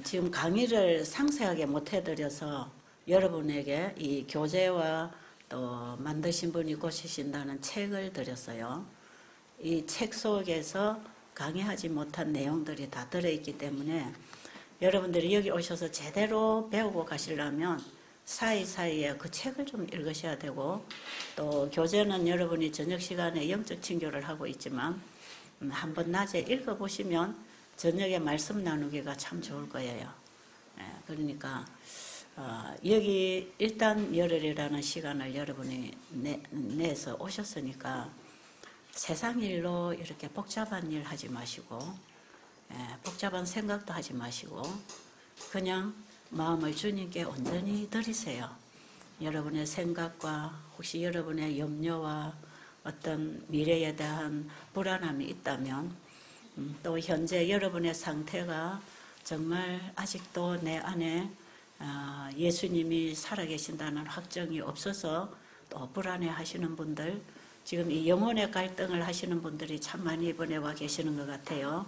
지금 강의를 상세하게 못 해드려서 여러분에게 이 교재와 또 만드신 분이 고치신다는 책을 드렸어요. 이 책 속에서 강의하지 못한 내용들이 다 들어있기 때문에 여러분들이 여기 오셔서 제대로 배우고 가시려면 사이사이에 그 책을 좀 읽으셔야 되고, 또 교재는 여러분이 저녁 시간에 영적 친교를 하고 있지만 한번 낮에 읽어보시면 저녁에 말씀 나누기가 참 좋을 거예요. 그러니까 여기 일단 열흘이라는 시간을 여러분이 내서 오셨으니까 세상 일로 이렇게 복잡한 일 하지 마시고, 복잡한 생각도 하지 마시고 그냥 마음을 주님께 온전히 드리세요. 여러분의 생각과 혹시 여러분의 염려와 어떤 미래에 대한 불안함이 있다면, 또 현재 여러분의 상태가 정말 아직도 내 안에 예수님이 살아계신다는 확정이 없어서 또 불안해 하시는 분들, 지금 이 영혼의 갈등을 하시는 분들이 참 많이 이번에 와 계시는 것 같아요.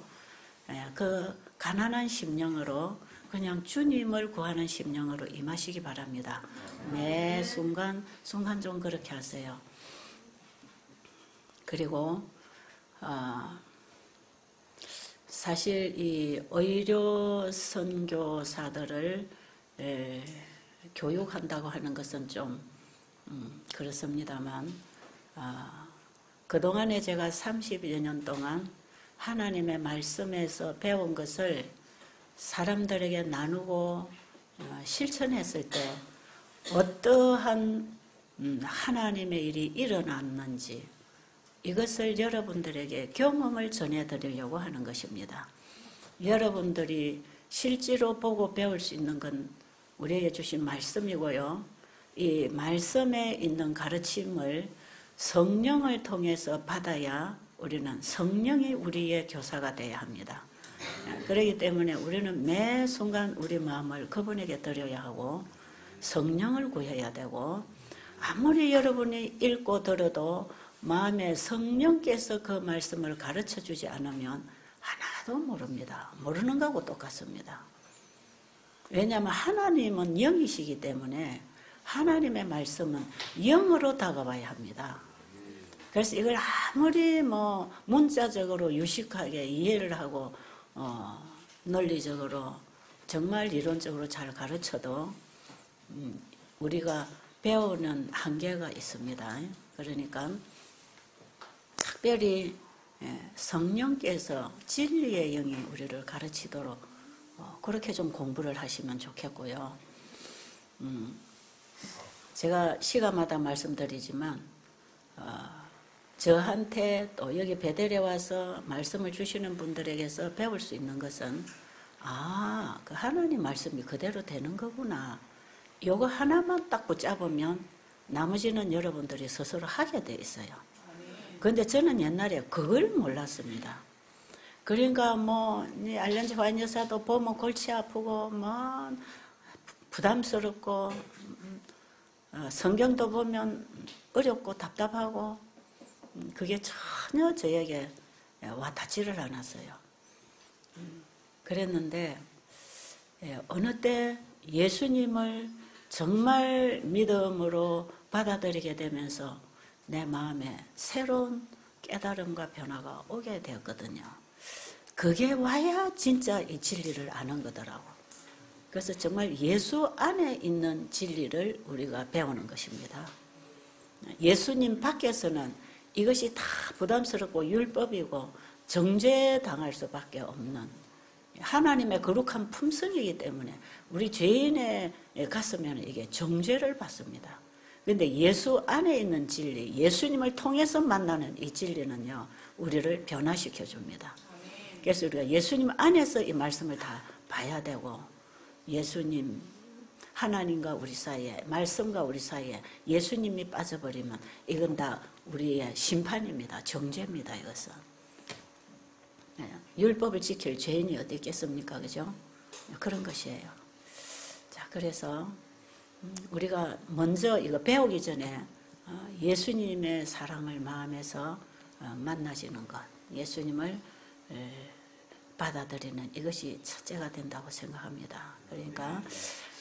그 가난한 심령으로 그냥 주님을 구하는 심령으로 임하시기 바랍니다. 매 순간 좀 그렇게 하세요. 그리고 사실 이 의료 선교사들을 교육한다고 하는 것은 좀 그렇습니다만, 그동안에 제가 30여 년 동안 하나님의 말씀에서 배운 것을 사람들에게 나누고 실천했을 때 어떠한 하나님의 일이 일어났는지, 이것을 여러분들에게 경험을 전해드리려고 하는 것입니다. 여러분들이 실제로 보고 배울 수 있는 건 우리에게 주신 말씀이고요. 이 말씀에 있는 가르침을 성령을 통해서 받아야 우리는 성령이 우리의 교사가 되어야 합니다. 그렇기 때문에 우리는 매 순간 우리 마음을 그분에게 드려야 하고 성령을 구해야 되고, 아무리 여러분이 읽고 들어도 마음에 성령께서 그 말씀을 가르쳐 주지 않으면 하나도 모릅니다. 모르는 거하고 똑같습니다. 왜냐하면 하나님은 영이시기 때문에 하나님의 말씀은 영으로 다가와야 합니다. 그래서 이걸 아무리 문자적으로 유식하게 이해를 하고 논리적으로 정말 이론적으로 잘 가르쳐도 우리가 배우는 한계가 있습니다. 그러니까 특별히 성령께서 진리의 영이 우리를 가르치도록 그렇게 좀 공부를 하시면 좋겠고요. 제가 시간마다 말씀드리지만 저한테 또 여기 베델에 와서 말씀을 주시는 분들에게서 배울 수 있는 것은, 그 하나님 말씀이 그대로 되는 거구나. 요거 하나만 딱 붙잡으면 나머지는 여러분들이 스스로 하게 돼 있어요. 그런데 저는 옛날에 그걸 몰랐습니다. 그러니까 알렌지 화인 여사도 보면 골치 아프고 부담스럽고, 성경도 보면 어렵고 답답하고, 그게 전혀 저에게 와닿지를 않았어요. 그랬는데 어느 때 예수님을 정말 믿음으로 받아들이게 되면서 내 마음에 새로운 깨달음과 변화가 오게 되었거든요. 그게 와야 진짜 이 진리를 아는 거더라고. 그래서 정말 예수 안에 있는 진리를 우리가 배우는 것입니다. 예수님 밖에서는 이것이 다 부담스럽고 율법이고 정죄당할 수밖에 없는 하나님의 거룩한 품성이기 때문에 우리 죄인의 가슴에는 이게 정죄를 받습니다. 그런데 예수 안에 있는 진리, 예수님을 통해서 만나는 이 진리는요, 우리를 변화시켜 줍니다. 그래서 우리가 예수님 안에서 이 말씀을 다 봐야 되고, 예수님, 하나님과 우리 사이에, 말씀과 우리 사이에 예수님이 빠져버리면 이건 다 우리의 심판입니다. 정죄입니다. 이것은. 율법을 지킬 죄인이 어디 있겠습니까? 그죠? 그런 것이에요. 자, 그래서 우리가 먼저 이거 배우기 전에 예수님의 사랑을 마음에서 만나지는 것, 예수님을 받아들이는 이것이 첫째가 된다고 생각합니다. 그러니까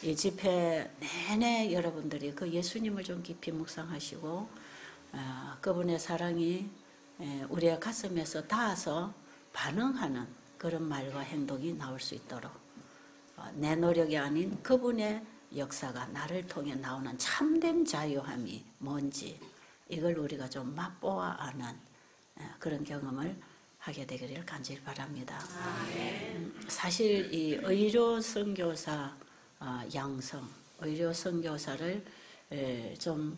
이 집회 내내 여러분들이 그 예수님을 좀 깊이 묵상하시고 그분의 사랑이 우리의 가슴에서 닿아서 반응하는 그런 말과 행동이 나올 수 있도록 내 노력이 아닌 그분의 역사가 나를 통해 나오는 참된 자유함이 뭔지 이걸 우리가 좀 맛보아 아는 그런 경험을 하게 되기를 간절히 바랍니다. 사실 이 의료 선교사 양성, 의료 선교사를 좀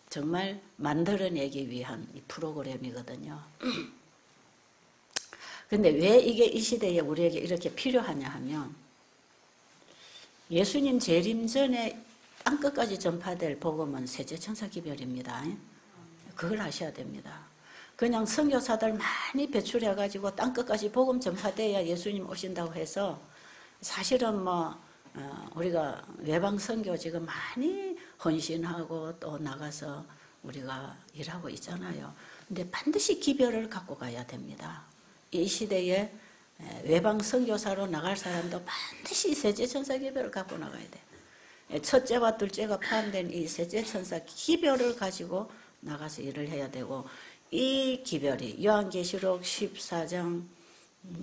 정말 만들어내기 위한 이 프로그램이거든요. 근데 왜 이게 이 시대에 우리에게 이렇게 필요하냐 하면 예수님 재림 전에 땅끝까지 전파될 복음은 세제천사기별입니다. 그걸 아셔야 됩니다. 그냥 선교사들 많이 배출해가지고 땅끝까지 복음 전파돼야 예수님 오신다고 해서 사실은 우리가 외방 선교 지금 많이 헌신하고 또 나가서 우리가 일하고 있잖아요. 근데 반드시 기별을 갖고 가야 됩니다. 이 시대에 외방 선교사로 나갈 사람도 반드시 세제천사 기별을 갖고 나가야 돼. 첫째와 둘째가 포함된 이 세제천사 기별을 가지고 나가서 일을 해야 되고 이 기별이 요한계시록 14장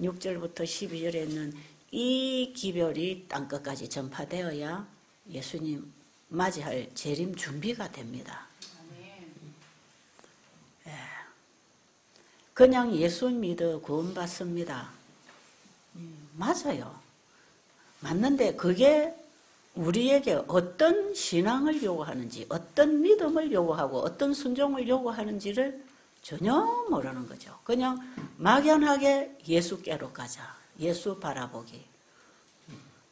6절부터 12절에 있는 이 기별이 땅끝까지 전파되어야 예수님 맞이할 재림 준비가 됩니다. 그냥 예수 믿어 구원받습니다. 맞아요. 맞는데 그게 우리에게 어떤 신앙을 요구하는지, 어떤 믿음을 요구하고 어떤 순종을 요구하는지를 전혀 모르는 거죠. 그냥 막연하게 예수께로 가자. 예수 바라보기.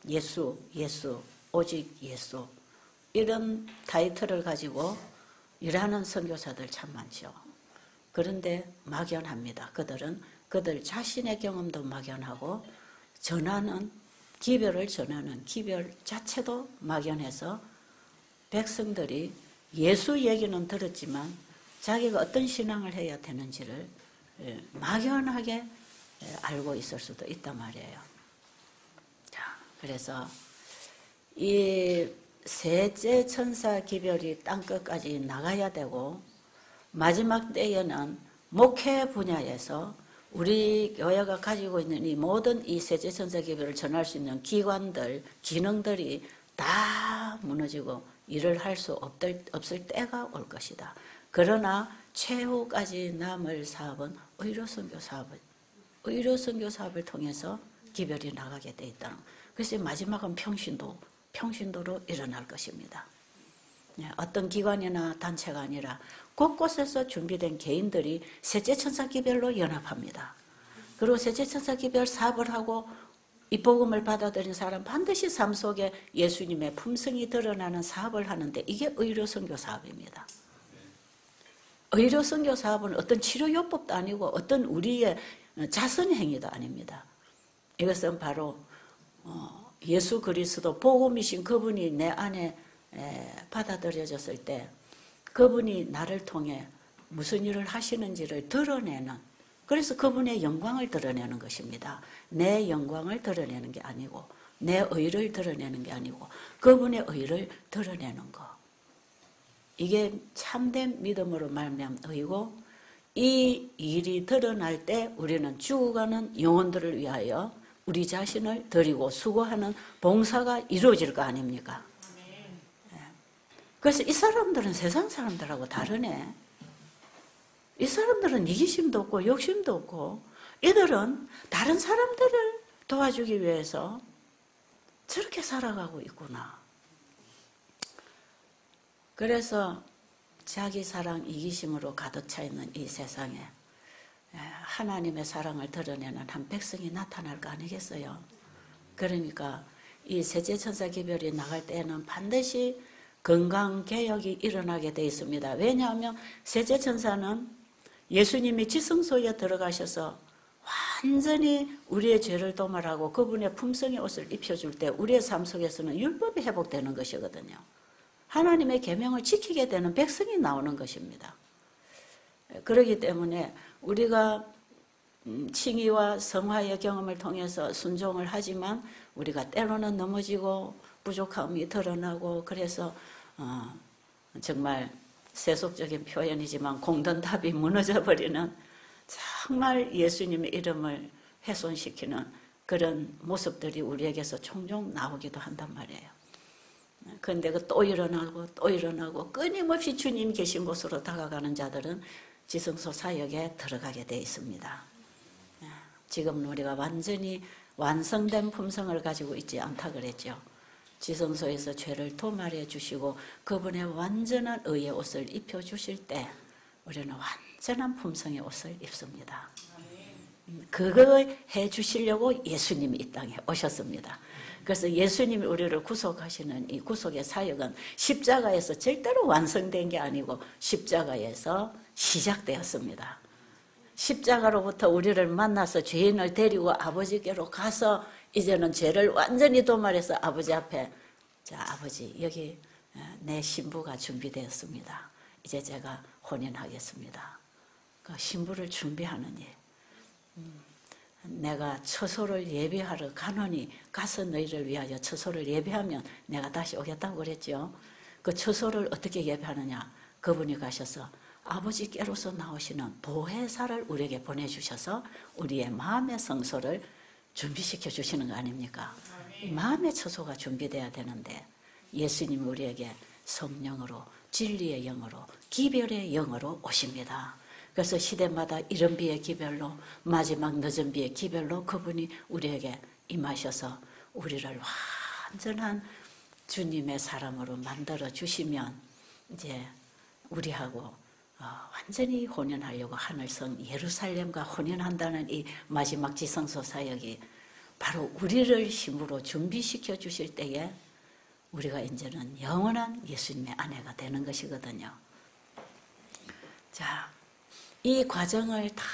예수, 오직 예수. 이런 타이틀을 가지고 일하는 선교사들 참 많죠. 그런데 막연합니다. 그들 자신의 경험도 막연하고 기별을 전하는 기별 자체도 막연해서 백성들이 예수 얘기는 들었지만 자기가 어떤 신앙을 해야 되는지를 막연하게 알고 있을 수도 있단 말이에요. 자, 그래서 이 셋째 천사 기별이 땅끝까지 나가야 되고 마지막 때에는 목회 분야에서 우리 교회가 가지고 있는 이 모든 이 셋째 천사 기별을 전할 수 있는 기관들, 기능들이 다 무너지고 일을 할 수 없을 때가 올 것이다. 그러나 최후까지 남을 사업은 의료선교 사업을 통해서 기별이 나가게 돼 있다는 것. 그래서 마지막은 평신도로 일어날 것입니다. 어떤 기관이나 단체가 아니라 곳곳에서 준비된 개인들이 셋째 천사 기별로 연합합니다. 그리고 셋째 천사 기별 사업을 하고 이 복음을 받아들인 사람 반드시 삶 속에 예수님의 품성이 드러나는 사업을 하는데 이게 의료 선교 사업입니다. 의료 선교 사업은 어떤 치료요법도 아니고 어떤 우리의 자선 행위도 아닙니다. 이것은 바로 예수 그리스도 복음이신 그분이 내 안에 받아들여졌을 때 그분이 나를 통해 무슨 일을 하시는지를 드러내는, 그래서 그분의 영광을 드러내는 것입니다. 내 영광을 드러내는 게 아니고 내 의를 드러내는 게 아니고 그분의 의를 드러내는 것. 이게 참된 믿음으로 말미암은 의고, 이 일이 드러날 때 우리는 죽어가는 영혼들을 위하여 우리 자신을 드리고 수고하는 봉사가 이루어질 거 아닙니까? 그래서 이 사람들은 세상 사람들하고 다르네. 이 사람들은 이기심도 없고 욕심도 없고 이들은 다른 사람들을 도와주기 위해서 저렇게 살아가고 있구나. 그래서 자기 사랑 이기심으로 가득 차 있는 이 세상에 하나님의 사랑을 드러내는 한 백성이 나타날 거 아니겠어요? 그러니까 이 셋째 천사 기별이 나갈 때에는 반드시 건강개혁이 일어나게 되어 있습니다. 왜냐하면 셋째 천사는 예수님이 지성소에 들어가셔서 완전히 우리의 죄를 도말하고 그분의 품성의 옷을 입혀줄 때 우리의 삶 속에서는 율법이 회복되는 것이거든요. 하나님의 계명을 지키게 되는 백성이 나오는 것입니다. 그렇기 때문에 우리가 칭의와 성화의 경험을 통해서 순종을 하지만 우리가 때로는 넘어지고 부족함이 드러나고 그래서 정말 세속적인 표현이지만 공든탑이 무너져 버리는 정말 예수님의 이름을 훼손시키는 그런 모습들이 우리에게서 종종 나오기도 한단 말이에요. 그런데 또 일어나고 또 일어나고 끊임없이 주님 계신 곳으로 다가가는 자들은 지성소 사역에 들어가게 되어 있습니다. 지금 우리가 완전히 완성된 품성을 가지고 있지 않다 그랬죠. 지성소에서 죄를 도말해 주시고 그분의 완전한 의의 옷을 입혀주실 때 우리는 완전한 품성의 옷을 입습니다. 그거 해주시려고 예수님이 이 땅에 오셨습니다. 그래서 예수님이 우리를 구속하시는 이 구속의 사역은 십자가에서 절대로 완성된 게 아니고 십자가에서 시작되었습니다. 십자가로부터 우리를 만나서 죄인을 데리고 아버지께로 가서 이제는 죄를 완전히 도말해서 아버지 앞에 자 아버지 여기 내 신부가 준비되었습니다. 이제 제가 혼인하겠습니다. 그 신부를 준비하는 일. 내가 처소를 예배하러 가노니 가서 너희를 위하여 처소를 예배하면 내가 다시 오겠다고 그랬죠. 그 처소를 어떻게 예배하느냐. 그분이 가셔서 아버지께로서 나오시는 보혜사를 우리에게 보내주셔서 우리의 마음의 성소를 준비시켜 주시는 거 아닙니까? 이 마음의 처소가 준비돼야 되는데 예수님이 우리에게 성령으로 진리의 영으로 기별의 영으로 오십니다. 그래서 시대마다 이른 비의 기별로 마지막 늦은 비의 기별로 그분이 우리에게 임하셔서 우리를 완전한 주님의 사람으로 만들어 주시면 이제 우리하고 완전히 혼연하려고 하늘성 예루살렘과 혼연한다는 이 마지막 지성소 사역이 바로 우리를 힘으로 준비시켜 주실 때에 우리가 이제는 영원한 예수님의 아내가 되는 것이거든요. 자, 이 과정을 다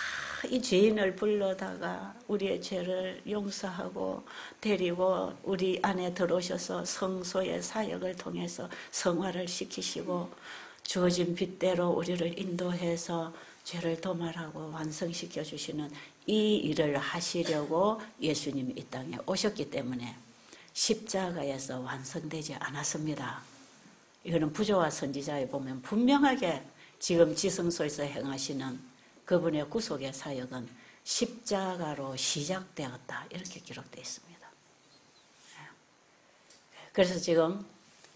이 죄인을 불러다가 우리의 죄를 용서하고 데리고 우리 안에 들어오셔서 성소의 사역을 통해서 성화를 시키시고 주어진 빗대로 우리를 인도해서 죄를 도말하고 완성시켜 주시는 이 일을 하시려고 예수님이 이 땅에 오셨기 때문에 십자가에서 완성되지 않았습니다. 이거는 부조와 선지자에 보면 분명하게 지금 지성소에서 행하시는 그분의 구속의 사역은 십자가로 시작되었다 이렇게 기록되어 있습니다. 그래서 지금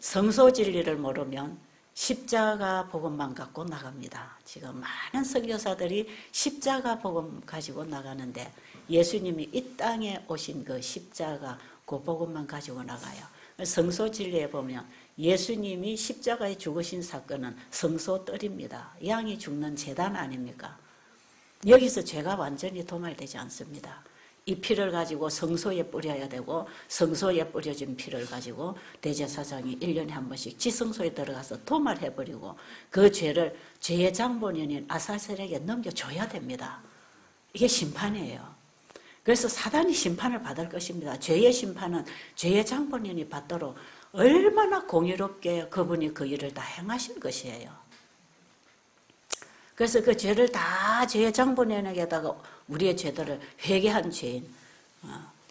성소 진리를 모르면 십자가 복음만 갖고 나갑니다. 지금 많은 선교사들이 십자가 복음 가지고 나가는데 예수님이 이 땅에 오신 그 십자가 그 복음만 가지고 나가요. 성소 진리에 보면 예수님이 십자가에 죽으신 사건은 성소뜰입니다. 양이 죽는 제단 아닙니까? 여기서 죄가 완전히 도말되지 않습니다. 이 피를 가지고 성소에 뿌려야 되고 성소에 뿌려진 피를 가지고 대제사장이 1년에 한 번씩 지성소에 들어가서 도말해버리고 그 죄를 죄의 장본인인 아사셀에게 넘겨줘야 됩니다. 이게 심판이에요. 그래서 사단이 심판을 받을 것입니다. 죄의 심판은 죄의 장본인이 받도록 얼마나 공의롭게 그분이 그 일을 다 행하실 것이에요. 그래서 그 죄를 다 죄의 장본인에게다가 우리의 죄들을 회개한 죄인,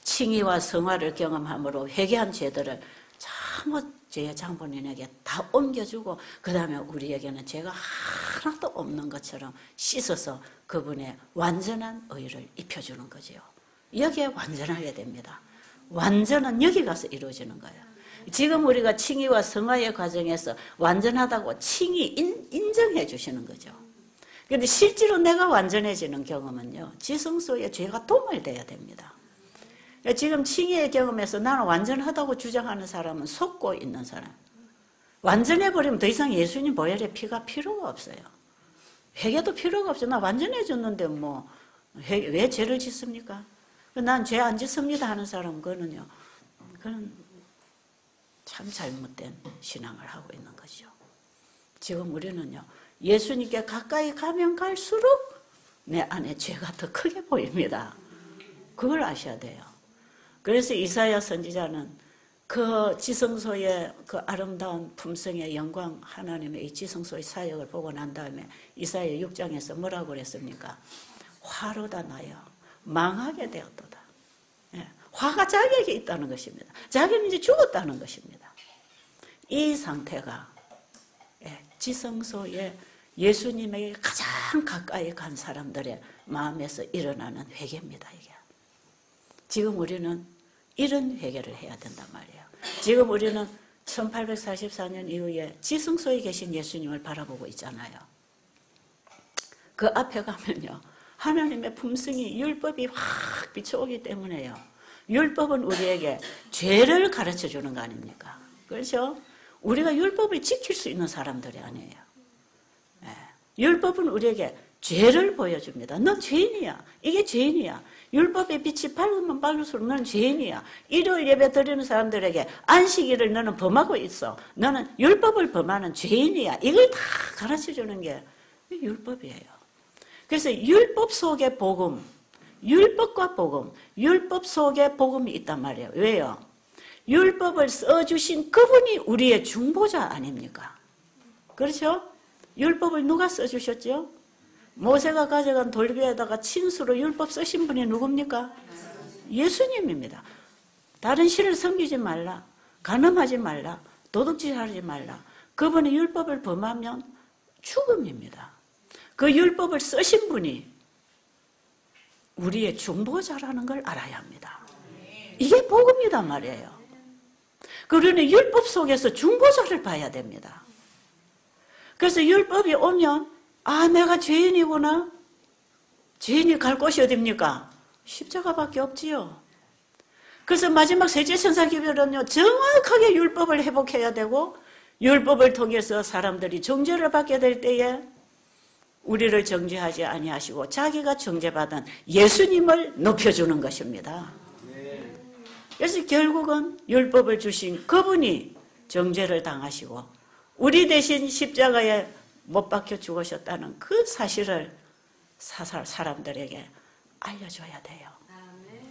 칭의와 성화를 경험함으로 회개한 죄들을 전부 죄의 장본인에게 다 옮겨주고 그 다음에 우리에게는 죄가 하나도 없는 것처럼 씻어서 그분의 완전한 의를 입혀주는 거죠. 여기에 완전하게 됩니다. 완전은 여기 가서 이루어지는 거예요. 지금 우리가 칭의와 성화의 과정에서 완전하다고 칭의 인정해 주시는 거죠. 그런데 실제로 내가 완전해지는 경험은요, 지성소에 죄가 도말돼야 됩니다. 지금 칭의의 경험에서 나는 완전하다고 주장하는 사람은 속고 있는 사람. 완전해버리면 더 이상 예수님 보혈의 피가 필요가 없어요. 회개도 필요가 없어요. 나 완전해졌는데 뭐 왜 죄를 짓습니까? 난 죄 안 짓습니다 하는 사람은 그는 참 잘못된 신앙을 하고 있는 거죠. 지금 우리는요, 예수님께 가까이 가면 갈수록 내 안에 죄가 더 크게 보입니다. 그걸 아셔야 돼요. 그래서 이사야 선지자는 그 지성소의 그 아름다운 품성의 영광 하나님의 이 지성소의 사역을 보고 난 다음에 이사야 6장에서 뭐라고 그랬습니까? 화로다 나여 망하게 되었도다. 예, 화가 자기에게 있다는 것입니다. 자기는 이제 죽었다는 것입니다. 이 상태가 지성소에 예수님에게 가장 가까이 간 사람들의 마음에서 일어나는 회개입니다. 이게. 지금 우리는 이런 회개를 해야 된단 말이에요. 지금 우리는 1844년 이후에 지성소에 계신 예수님을 바라보고 있잖아요. 그 앞에 가면요, 하나님의 품성이, 율법이 확 비춰오기 때문에요. 율법은 우리에게 죄를 가르쳐 주는 거 아닙니까? 그렇죠? 우리가 율법을 지킬 수 있는 사람들이 아니에요. 율법은 우리에게 죄를 보여줍니다. 넌 죄인이야. 이게 죄인이야. 율법의 빛이 밝으면 밝을수록 너는 죄인이야. 일요일 예배 드리는 사람들에게 안식일을 너는 범하고 있어. 너는 율법을 범하는 죄인이야. 이걸 다 가르쳐 주는 게 율법이에요. 그래서 율법 속에 복음, 율법과 복음, 율법 속에 복음이 있단 말이에요. 왜요? 율법을 써주신 그분이 우리의 중보자 아닙니까? 그렇죠? 율법을 누가 써주셨죠? 모세가 가져간 돌비에다가 친수로 율법 쓰신 분이 누굽니까? 예수님입니다. 다른 신을 섬기지 말라, 간음하지 말라, 도둑질하지 말라. 그분의 율법을 범하면 죽음입니다. 그 율법을 쓰신 분이 우리의 중보자라는 걸 알아야 합니다. 이게 복음이단 말이에요. 그러니 율법 속에서 중보자를 봐야 됩니다. 그래서 율법이 오면 아, 내가 죄인이구나. 죄인이 갈 곳이 어딥니까? 십자가밖에 없지요. 그래서 마지막 세제천사기별은요, 정확하게 율법을 회복해야 되고, 율법을 통해서 사람들이 정죄를 받게 될 때에 우리를 정죄하지 아니하시고 자기가 정죄받은 예수님을 높여주는 것입니다. 그래서 결국은 율법을 주신 그분이 정죄를 당하시고 우리 대신 십자가에 못 박혀 죽으셨다는 그 사실을 사람들에게 알려줘야 돼요.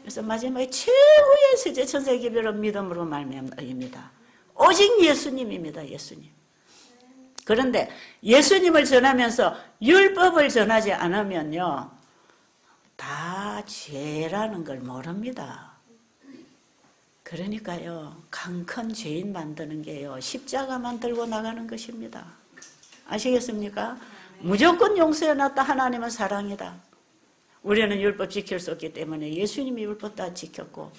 그래서 마지막에 최후의 세제천사의 기별은 믿음으로 말미암아입니다. 오직 예수님입니다. 예수님. 그런데 예수님을 전하면서 율법을 전하지 않으면요, 다 죄라는 걸 모릅니다. 그러니까요, 강큰 죄인 만드는 게요, 십자가만 들고 나가는 것입니다. 아시겠습니까? 무조건 용서해놨다. 하나님은 사랑이다. 우리는 율법 지킬 수 없기 때문에 예수님이 율법 다 지켰고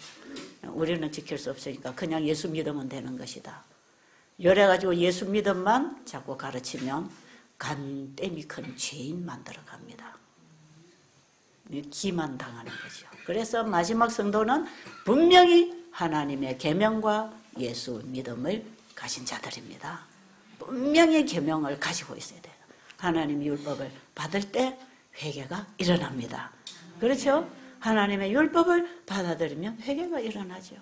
우리는 지킬 수 없으니까 그냥 예수 믿으면 되는 것이다. 이래가지고 예수 믿음만 자꾸 가르치면 간땜이 큰 죄인 만들어 갑니다. 기만 당하는 거죠. 그래서 마지막 성도는 분명히 하나님의 계명과 예수 믿음을 가진 자들입니다. 분명히 계명을 가지고 있어야 돼요. 하나님의 율법을 받을 때 회개가 일어납니다. 그렇죠? 하나님의 율법을 받아들이면 회개가 일어나죠.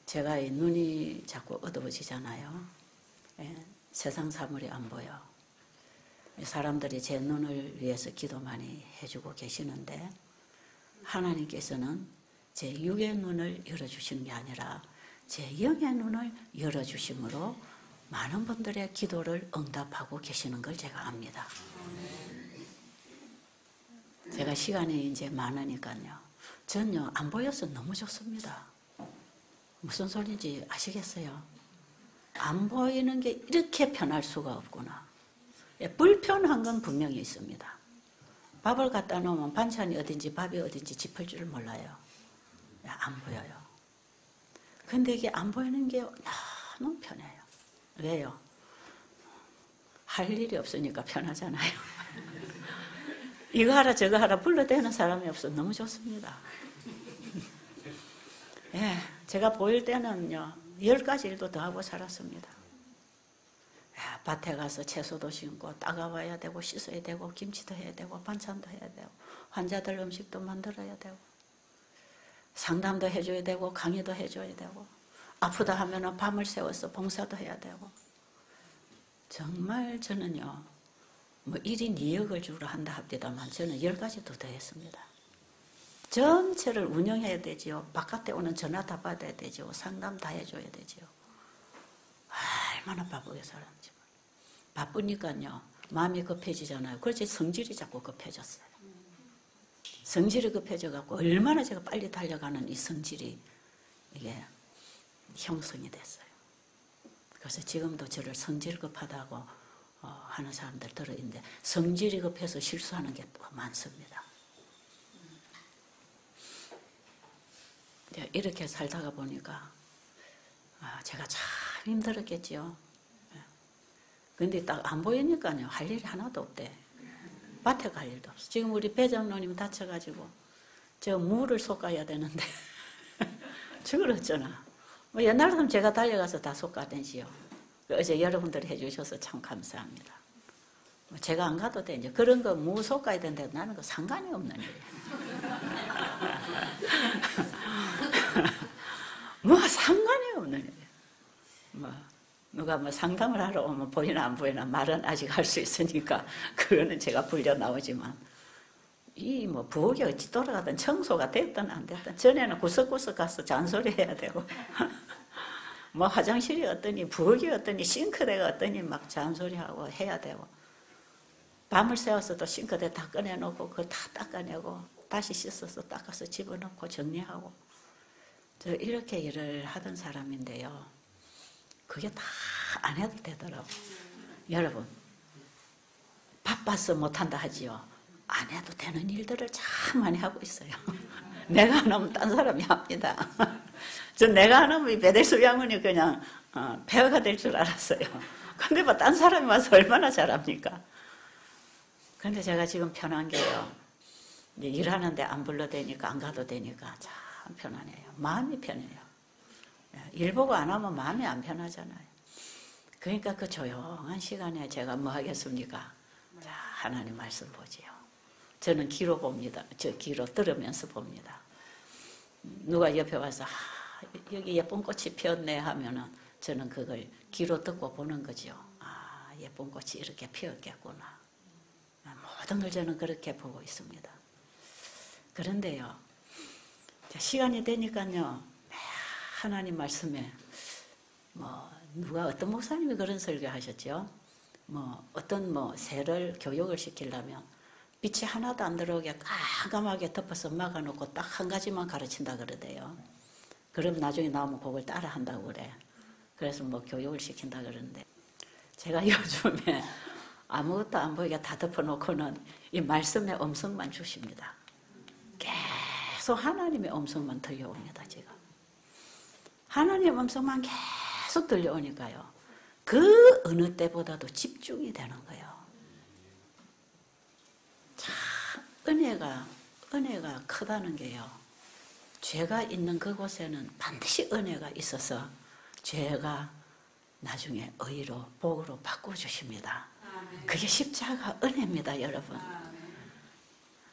제가 이 눈이 자꾸 어두워지잖아요. 세상 사물이 안 보여. 사람들이 제 눈을 위해서 기도 많이 해주고 계시는데 하나님께서는 제 육의 눈을 열어주시는 게 아니라 제 영의 눈을 열어주심으로 많은 분들의 기도를 응답하고 계시는 걸 제가 압니다. 제가 시간이 이제 많으니까요. 전요, 안 보여서 너무 좋습니다. 무슨 소리인지 아시겠어요? 안 보이는 게 이렇게 편할 수가 없구나. 불편한 건 분명히 있습니다. 밥을 갖다 놓으면 반찬이 어딘지 밥이 어딘지 짚을 줄 몰라요. 안 보여요. 근데 이게 안 보이는 게 너무 편해요. 왜요? 할 일이 없으니까 편하잖아요. 이거 하라 저거 하라 불러대는 사람이 없어 너무 좋습니다. 예, 제가 보일 때는요 10가지 일도 더 하고 살았습니다. 예, 밭에 가서 채소도 심고 따가워야 되고 씻어야 되고 김치도 해야 되고 반찬도 해야 되고 환자들 음식도 만들어야 되고 상담도 해줘야 되고 강의도 해줘야 되고 아프다 하면은 밤을 새워서 봉사도 해야 되고 정말 저는요 뭐 1인 2역을 주로 한다 합디다만 저는 10가지도 더 했습니다. 전체를 운영해야 되지요. 바깥에 오는 전화 다 받아야 되지요. 상담 다 해줘야 되지요. 얼마나 바쁘게 살았는지. 바쁘니까요. 마음이 급해지잖아요. 그렇지 성질이 자꾸 급해졌어요. 성질이 급해져갖고 얼마나 제가 빨리 달려가는 이 성질이 이게 형성이 됐어요. 그래서 지금도 저를 성질 급하다고 하는 사람들 들어있는데 성질이 급해서 실수하는 게 또 많습니다. 이렇게 살다가 보니까 제가 참 힘들었겠지요. 근데 딱 안 보이니까요. 할 일이 하나도 없대. 밭에 갈 일도 없어. 지금 우리 배장로님 다쳐가지고 저 무를 솎아야 되는데 저걸 어쩌나. 뭐 옛날 같으면 제가 달려가서 다 솎아내지요. 어제 여러분들이 해주셔서 참 감사합니다. 제가 안 가도 돼. 이제 그런 거 무 솎아야 되는데 나는 그 상관이 없는 일이에요. 뭐 상관이 없는 일이에요. 뭐 누가 뭐 상담을 하러 오면 보이나 안 보이나 말은 아직 할 수 있으니까 그거는 제가 불려 나오지만 이 뭐 부엌이 어찌 돌아가든 청소가 됐든 안 됐든 전에는 구석구석 가서 잔소리 해야 되고 뭐 화장실이 어떠니 부엌이 어떠니 싱크대가 어떠니 막 잔소리하고 해야 되고 밤을 새워서도 싱크대 다 꺼내놓고 그거 다 닦아내고 다시 씻어서 닦아서 집어넣고 정리하고 저 이렇게 일을 하던 사람인데요. 그게 다 안 해도 되더라고. 여러분 바빠서 못한다 하지요. 안 해도 되는 일들을 참 많이 하고 있어요. 내가 안 하면 딴 사람이 합니다. 전 내가 안 하면 베델수 양은이 그냥 폐허가 될 줄 알았어요. 근데 뭐 딴 사람이 와서 얼마나 잘합니까? 근데 제가 지금 편한 게요. 이제 일하는데 안 불러대니까 안 가도 되니까 참 편하네요. 마음이 편해요. 일 보고 안 하면 마음이 안 편하잖아요. 그러니까 그 조용한 시간에 제가 뭐 하겠습니까? 자, 하나님 말씀 보지요. 저는 귀로 봅니다. 저 귀로 들으면서 봅니다. 누가 옆에 와서 여기 예쁜 꽃이 피었네 하면은 저는 그걸 귀로 듣고 보는 거죠. 예쁜 꽃이 이렇게 피었겠구나. 모든 걸 저는 그렇게 보고 있습니다. 그런데요, 시간이 되니까요, 하나님 말씀에 누가 어떤 목사님이 그런 설교하셨죠? 어떤 새를 교육을 시키려면 빛이 하나도 안 들어오게 깜깜하게 덮어서 막아놓고 딱 한 가지만 가르친다 그러대요. 그럼 나중에 나오면 그걸 따라 한다고 그래. 그래서 교육을 시킨다 그러는데 제가 요즘에 아무것도 안 보이게 다 덮어놓고는 이 말씀의 음성만 주십니다. 계속 하나님의 음성만 들려옵니다, 지금. 하나님의 음성만 계속 들려오니까요. 그 어느 때보다도 집중이 되는 거예요. 참 은혜가 크다는 게요. 죄가 있는 그곳에는 반드시 은혜가 있어서 죄가 나중에 의로 복으로 바꿔주십니다. 그게 십자가 은혜입니다, 여러분.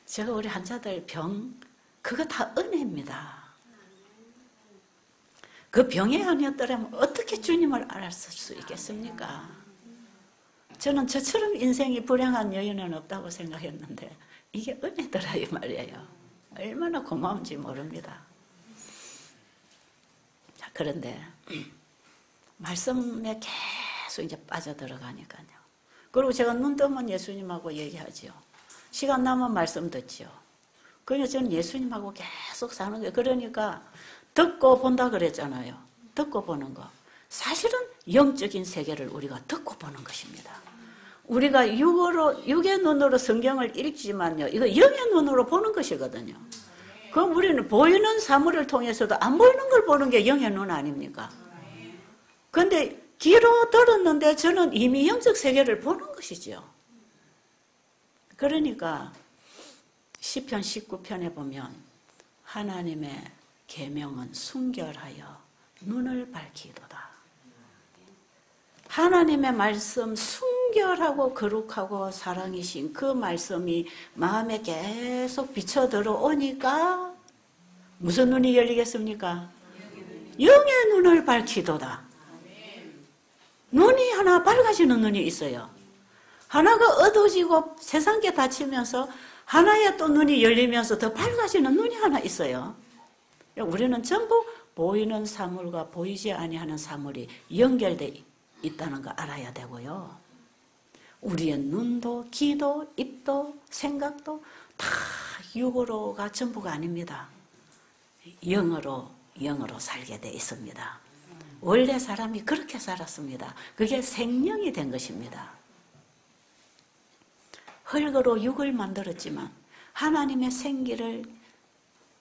제가 우리 환자들 병 그거 다 은혜입니다. 그 병이 아니었더라면 어떻게 주님을 알았을 수 있겠습니까? 저는 저처럼 인생이 불행한 여인은 없다고 생각했는데 이게 은혜더라 이 말이에요. 얼마나 고마운지 모릅니다. 자, 그런데 말씀에 계속 이제 빠져들어가니까요. 그리고 제가 눈 뜨면 예수님하고 얘기하지요. 시간 나면 말씀 듣지요. 그러니까 저는 예수님하고 계속 사는 거예요. 그러니까 듣고 본다 그랬잖아요. 듣고 보는 거. 사실은 영적인 세계를 우리가 듣고 보는 것입니다. 우리가 육의 눈으로 성경을 읽지만요. 이거 영의 눈으로 보는 것이거든요. 그럼 우리는 보이는 사물을 통해서도 안 보이는 걸 보는 게 영의 눈 아닙니까? 그런데 귀로 들었는데 저는 이미 영적 세계를 보는 것이죠. 그러니까 시편 19편에 보면 하나님의 계명은 순결하여 눈을 밝히도다. 하나님의 말씀 순결하고 거룩하고 사랑이신 그 말씀이 마음에 계속 비쳐 들어오니까 무슨 눈이 열리겠습니까? 영의 눈을 밝히도다. 눈이 하나 밝아지는 눈이 있어요. 하나가 어두워지고 세상에 닫히면서 하나의 또 눈이 열리면서 더 밝아지는 눈이 하나 있어요. 우리는 전부 보이는 사물과 보이지 아니하는 사물이 연결되어 있다는 거 알아야 되고요. 우리의 눈도, 귀도, 입도, 생각도 다 육으로가 전부가 아닙니다. 영으로 살게 돼 있습니다. 원래 사람이 그렇게 살았습니다. 그게 생명이 된 것입니다. 흙으로 육을 만들었지만 하나님의 생기를,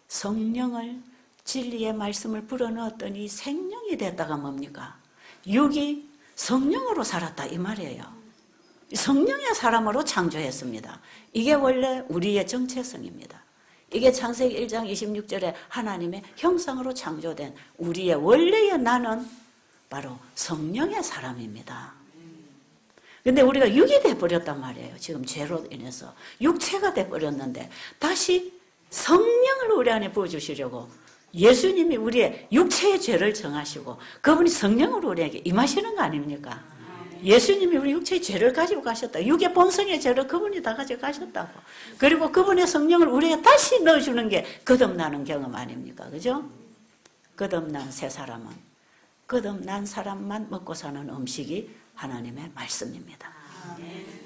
성령을, 진리의 말씀을 불어넣었더니 생명이 됐다가 뭡니까? 육이 성령으로 살았다 이 말이에요. 성령의 사람으로 창조했습니다. 이게 원래 우리의 정체성입니다. 이게 창세기 1장 26절에 하나님의 형상으로 창조된 우리의 원래의 나는 바로 성령의 사람입니다. 근데 우리가 육이 돼버렸단 말이에요. 지금 죄로 인해서 육체가 돼버렸는데 다시 성령을 우리 안에 부어주시려고 예수님이 우리의 육체의 죄를 정하시고 그분이 성령으로 우리에게 임하시는 거 아닙니까? 예수님이 우리 육체의 죄를 가지고 가셨다. 육의 본성의 죄를 그분이 다 가지고 가셨다고. 그리고 그분의 성령을 우리에게 다시 넣어주는 게 거듭나는 경험 아닙니까? 그죠? 거듭난 새 사람은, 거듭난 사람만 먹고 사는 음식이 하나님의 말씀입니다.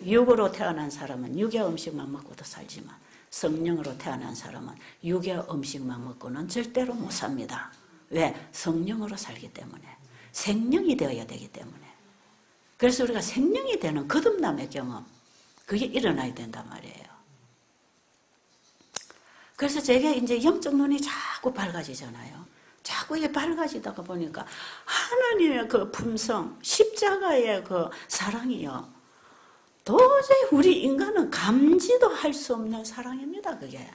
육으로 태어난 사람은 육의 음식만 먹고도 살지만 성령으로 태어난 사람은 육의 음식만 먹고는 절대로 못 삽니다. 왜? 성령으로 살기 때문에. 생명이 되어야 되기 때문에. 그래서 우리가 생명이 되는 거듭남의 경험, 그게 일어나야 된단 말이에요. 그래서 제게 이제 영적 눈이 자꾸 밝아지잖아요. 자꾸 이게 밝아지다가 보니까 하나님의 그 품성, 십자가의 그 사랑이요. 도저히 우리 인간은 감지도 할 수 없는 사랑입니다, 그게.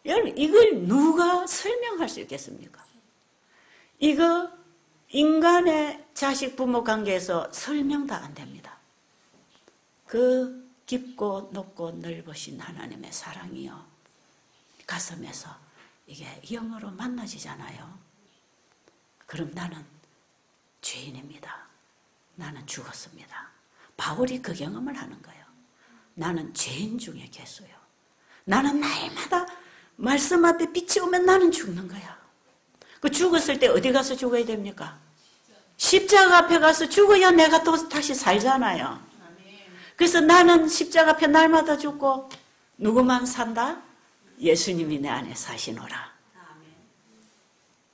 여러분, 이걸 누가 설명할 수 있겠습니까? 이거 인간의 자식 부모 관계에서 설명 다 안 됩니다. 그 깊고 높고 넓으신 하나님의 사랑이요. 가슴에서 이게 영으로 만나지잖아요. 그럼 나는 죄인입니다. 나는 죽었습니다. 바울이 그 경험을 하는 거예요. 나는 죄인 중에 개수요. 나는 날마다 말씀 앞에 빛이 오면 나는 죽는 거야. 그 죽었을 때 어디 가서 죽어야 됩니까? 십자가 앞에 가서 죽어야 내가 또 다시 살잖아요. 그래서 나는 십자가 앞에 날마다 죽고 누구만 산다? 예수님이 내 안에 사시노라.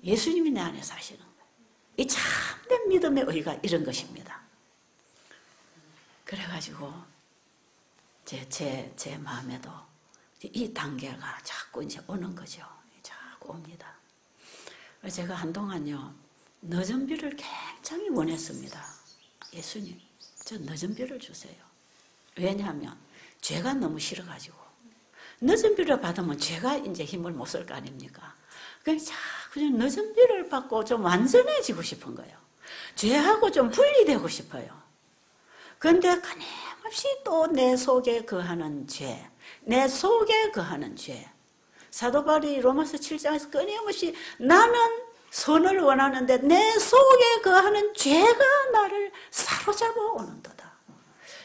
예수님이 내 안에 사시는 거예요. 이 참된 믿음의 의의가 이런 것입니다. 그래가지고 제 마음에도 이 단계가 자꾸 이제 오는 거죠. 자꾸 옵니다. 제가 한동안요, 늦은 비를 굉장히 원했습니다. 예수님, 저 늦은 비를 주세요. 왜냐하면 죄가 너무 싫어가지고 늦은 비를 받으면 죄가 이제 힘을 못 쓸 거 아닙니까? 그냥 늦은 비를 받고 좀 완전해지고 싶은 거예요. 죄하고 좀 분리되고 싶어요. 그런데 끊임없이 또 내 속에 거하는 죄, 내 속에 거하는 죄. 사도 바울이 로마서 7장에서 끊임없이 나는 선을 원하는데 내 속에 거하는 죄가 나를 사로잡아 오는도다.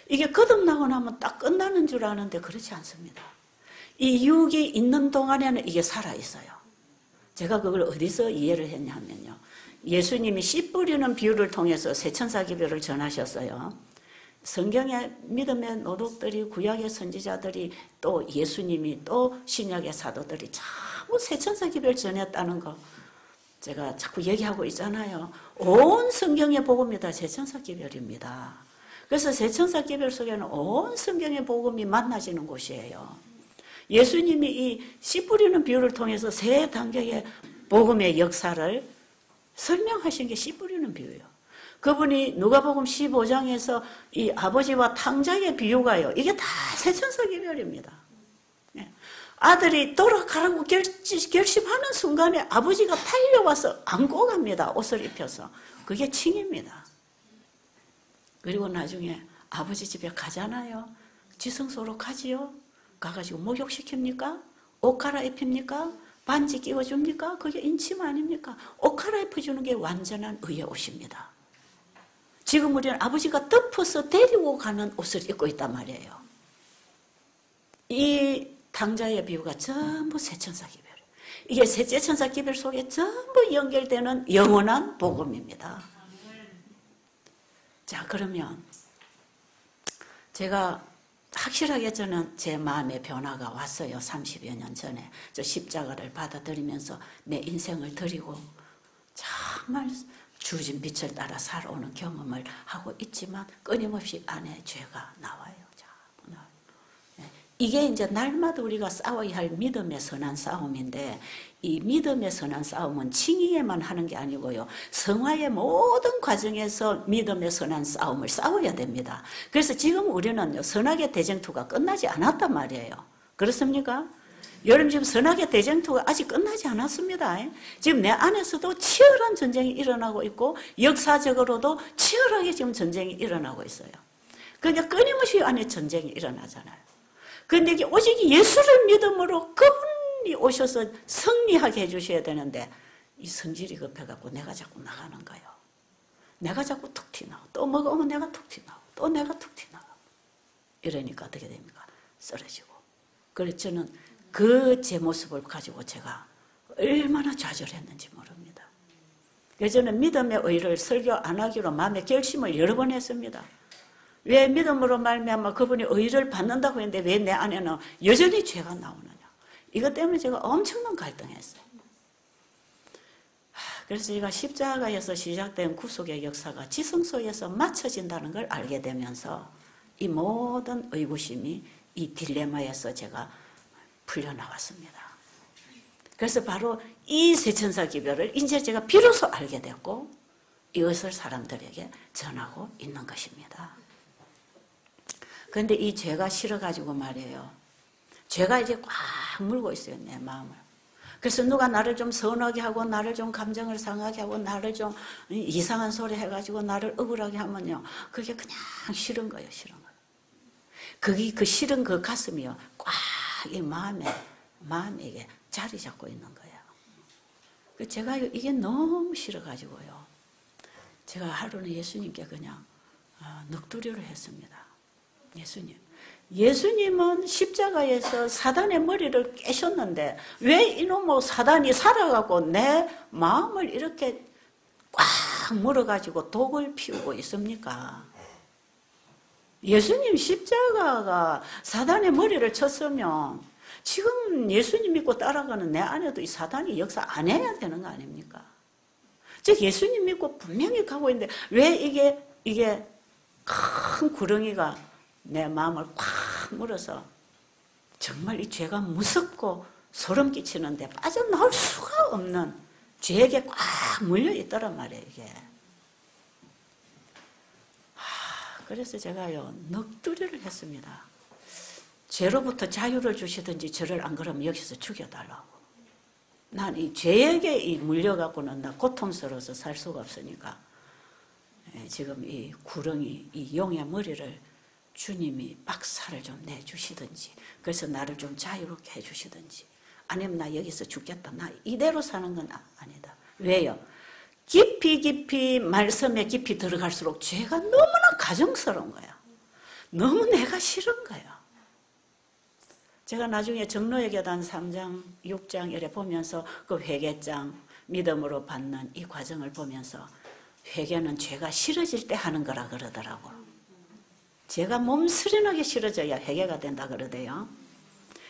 이게 거듭나고 나면 딱 끝나는 줄 아는데 그렇지 않습니다. 이 육이 있는 동안에는 이게 살아있어요. 제가 그걸 어디서 이해를 했냐면요. 예수님이 씨 뿌리는 비유를 통해서 세천사기별을 전하셨어요. 성경의 믿음의 노독들이, 구약의 선지자들이, 또 예수님이, 또 신약의 사도들이 전부 세천사기별 전했다는 거 제가 자꾸 얘기하고 있잖아요. 온 성경의 복음이 다 세천사기별입니다. 그래서 세천사기별 속에는 온 성경의 복음이 만나지는 곳이에요. 예수님이 이 씨 뿌리는 비유를 통해서 세 단계의 복음의 역사를 설명하신 게 씨 뿌리는 비유예요. 그분이 누가복음 15장에서 이 아버지와 탕자의 비유가요. 이게 다 세천사기별입니다. 아들이 돌아가라고 결심하는 순간에 아버지가 달려와서 안고 갑니다. 옷을 입혀서. 그게 칭입니다. 그리고 나중에 아버지 집에 가잖아요. 지성소로 가지요. 가가지고 목욕시킵니까? 옷 갈아입힙니까? 반지 끼워줍니까? 그게 인침 아닙니까? 옷 갈아입혀주는 게 완전한 의의 옷입니다. 지금 우리는 아버지가 덮어서 데리고 가는 옷을 입고 있단 말이에요. 이 탕자의 비유가 전부 세천사기별. 이게 세천사기별 속에 전부 연결되는 영원한 복음입니다. 자, 그러면 제가 확실하게 저는 제 마음의 변화가 왔어요. 30여 년 전에. 저 십자가를 받아들이면서 내 인생을 드리고 정말 주어진 빛을 따라 살아오는 경험을 하고 있지만 끊임없이 안에 죄가 나와요. 자꾸 나와요. 이게 이제 날마다 우리가 싸워야 할 믿음의 선한 싸움인데 이 믿음의 선한 싸움은 칭의에만 하는 게 아니고요. 성화의 모든 과정에서 믿음의 선한 싸움을 싸워야 됩니다. 그래서 지금 우리는 선악의 대쟁투가 끝나지 않았단 말이에요. 그렇습니까? 여러분 지금 선악의 대쟁투가 아직 끝나지 않았습니다. 지금 내 안에서도 치열한 전쟁이 일어나고 있고 역사적으로도 치열하게 지금 전쟁이 일어나고 있어요. 그러니까 끊임없이 안에 전쟁이 일어나잖아요. 그런데 이게 오직 예수를 믿음으로 그분이 오셔서 승리하게 해주셔야 되는데 이 성질이 급해갖고 내가 자꾸 나가는 거예요. 내가 자꾸 툭 튀나고 또 먹으면 내가 툭 튀나고 또 내가 툭 튀나고 이러니까 어떻게 됩니까? 쓰러지고. 그래서 저는 그 제 모습을 가지고 제가 얼마나 좌절했는지 모릅니다. 그래서 저는 믿음의 의를 설교 안 하기로 마음의 결심을 여러 번 했습니다. 왜 믿음으로 말미암아 그분이 의를 받는다고 했는데 왜 내 안에는 여전히 죄가 나오느냐. 이것 때문에 제가 엄청난 갈등했어요. 그래서 제가 십자가에서 시작된 구속의 역사가 지성 속에서 맞춰진다는 걸 알게 되면서 이 모든 의구심이 이 딜레마에서 제가 풀려나왔습니다. 그래서 바로 이 세천사 기별을 이제 제가 비로소 알게 됐고 이것을 사람들에게 전하고 있는 것입니다. 그런데 이 죄가 싫어가지고 말이에요. 죄가 이제 꽉 물고 있어요, 내 마음을. 그래서 누가 나를 좀 서운하게 하고 나를 좀 감정을 상하게 하고 나를 좀 이상한 소리 해가지고 나를 억울하게 하면요. 그게 그냥 싫은 거예요, 싫은 거예요. 그 싫은 그 가슴이요. 꽉 이 마음에 이게 자리 잡고 있는 거예요. 제가 이게 너무 싫어가지고요. 제가 하루는 예수님께 그냥 넋두리를 했습니다. 예수님은 십자가에서 사단의 머리를 깨셨는데 왜 이놈의 사단이 살아가고 내 마음을 이렇게 꽉 물어가지고 독을 피우고 있습니까? 예수님 십자가가 사단의 머리를 쳤으면 지금 예수님 믿고 따라가는 내 안에도 이 사단이 역사 안 해야 되는 거 아닙니까? 즉 예수님 믿고 분명히 가고 있는데 왜 이게 큰 구렁이가 내 마음을 꽉 물어서 정말 이 죄가 무섭고 소름 끼치는데 빠져나올 수가 없는 죄에게 꽉 물려 있더란 말이에요, 이게. 그래서 제가요, 넋두리를 했습니다. 죄로부터 자유를 주시든지 저를 안 그러면 여기서 죽여달라고. 난 이 죄에게 물려갖고는 나 고통스러워서 살 수가 없으니까 지금 이 구렁이, 이 용의 머리를 주님이 박살을 좀 내주시든지 그래서 나를 좀 자유롭게 해주시든지 아니면 나 여기서 죽겠다. 나 이대로 사는 건 아니다. 왜요? 깊이 말씀에 깊이 들어갈수록 죄가 너무나 가증스러운 거야. 너무 내가 싫은 거야. 제가 나중에 정로의 계단 3장, 6장 이래 보면서 그 회개장, 믿음으로 받는 이 과정을 보면서 회개는 죄가 싫어질 때 하는 거라 그러더라고. 죄가 몸스린하게 싫어져야 회개가 된다 그러대요.